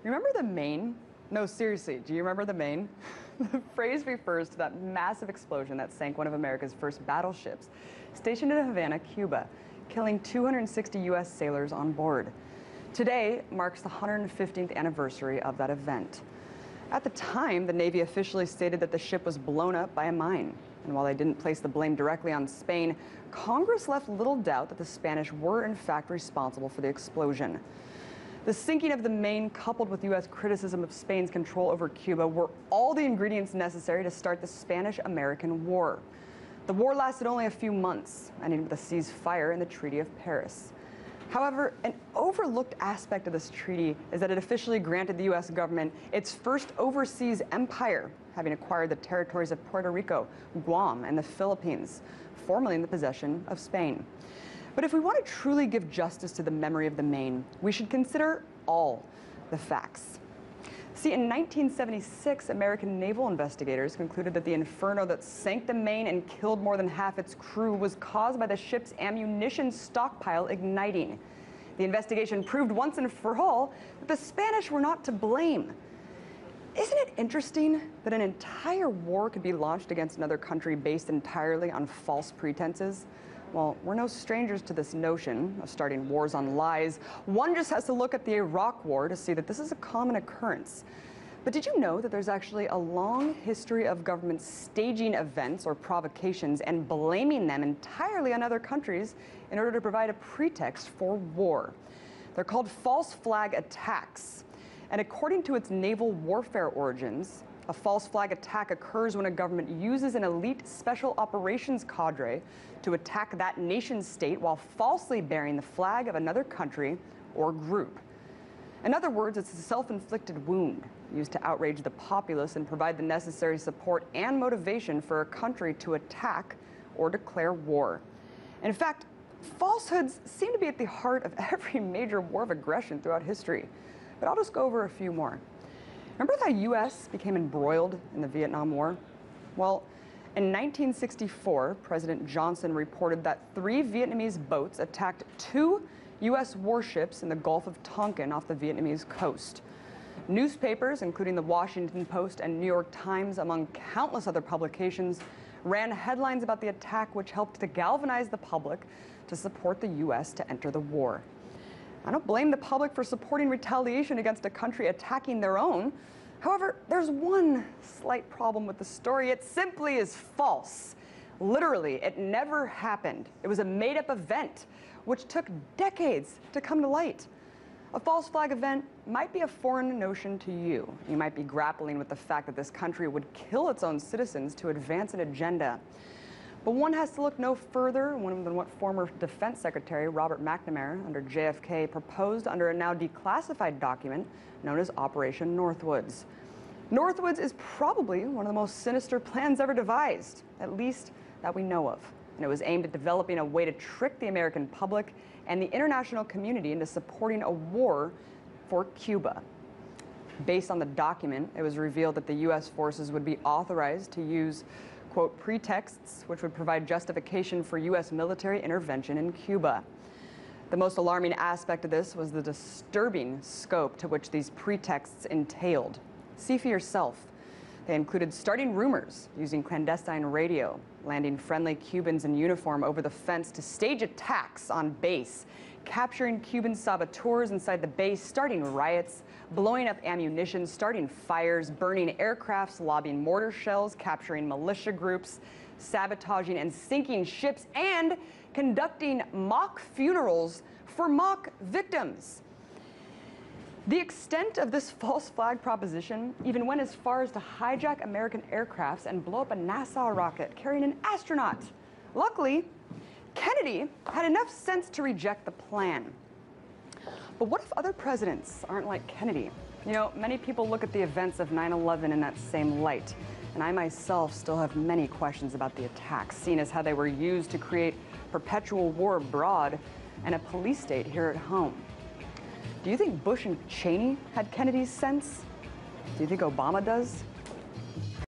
You remember the Maine? No, seriously, do you remember the Maine? The phrase refers to that massive explosion that sank one of America's first battleships, stationed in Havana, Cuba, killing 260 U.S. sailors on board. Today marks the 115th anniversary of that event. At the time, the Navy officially stated that the ship was blown up by a mine. And while they didn't place the blame directly on Spain, Congress left little doubt that the Spanish were in fact responsible for the explosion. The sinking of the Maine, coupled with U.S. criticism of Spain's control over Cuba, were all the ingredients necessary to start the Spanish-American War. The war lasted only a few months, ending with a ceasefire in the Treaty of Paris. However, an overlooked aspect of this treaty is that it officially granted the U.S. government its first overseas empire, having acquired the territories of Puerto Rico, Guam, and the Philippines, formerly in the possession of Spain. But if we want to truly give justice to the memory of the Maine, we should consider all the facts. See, in 1976, American naval investigators concluded that the inferno that sank the Maine and killed more than half its crew was caused by the ship's ammunition stockpile igniting. The investigation proved once and for all that the Spanish were not to blame. Isn't it interesting that an entire war could be launched against another country based entirely on false pretenses? Well, we're no strangers to this notion of starting wars on lies. One just has to look at the Iraq War to see that this is a common occurrence. But did you know that there's actually a long history of governments staging events or provocations and blaming them entirely on other countries in order to provide a pretext for war? They're called false flag attacks. And according to its naval warfare origins, a false flag attack occurs when a government uses an elite special operations cadre to attack that nation state while falsely bearing the flag of another country or group. In other words, it's a self-inflicted wound used to outrage the populace and provide the necessary support and motivation for a country to attack or declare war. In fact, falsehoods seem to be at the heart of every major war of aggression throughout history. But I'll just go over a few more. Remember how the U.S. became embroiled in the Vietnam War? Well, in 1964, President Johnson reported that 3 Vietnamese boats attacked 2 U.S. warships in the Gulf of Tonkin off the Vietnamese coast. Newspapers, including the Washington Post and New York Times, among countless other publications, ran headlines about the attack, which helped to galvanize the public to support the U.S. to enter the war. I don't blame the public for supporting retaliation against a country attacking their own. However, there's one slight problem with the story. It simply is false. Literally, it never happened. It was a made-up event, which took decades to come to light. A false flag event might be a foreign notion to you. You might be grappling with the fact that this country would kill its own citizens to advance an agenda. But one has to look no further than what former Defense Secretary Robert McNamara under JFK proposed under a now declassified document known as Operation Northwoods. Northwoods is probably one of the most sinister plans ever devised, at least that we know of. And it was aimed at developing a way to trick the American public and the international community into supporting a war for Cuba. Based on the document, it was revealed that the U.S. forces would be authorized to use quote, pretexts which would provide justification for U.S. military intervention in Cuba. The most alarming aspect of this was the disturbing scope to which these pretexts entailed. See for yourself. They included starting rumors using clandestine radio, landing friendly Cubans in uniform over the fence to stage attacks on base, capturing Cuban saboteurs inside the base, starting riots, blowing up ammunition, starting fires, burning aircrafts, lobbing mortar shells, capturing militia groups, sabotaging and sinking ships, and conducting mock funerals for mock victims. The extent of this false flag proposition even went as far as to hijack American aircrafts and blow up a NASA rocket carrying an astronaut. Luckily, Kennedy had enough sense to reject the plan. But what if other presidents aren't like Kennedy? You know, many people look at the events of 9/11 in that same light, and I myself still have many questions about the attacks, seen as how they were used to create perpetual war abroad and a police state here at home. Do you think Bush and Cheney had Kennedy's sense? Do you think Obama does?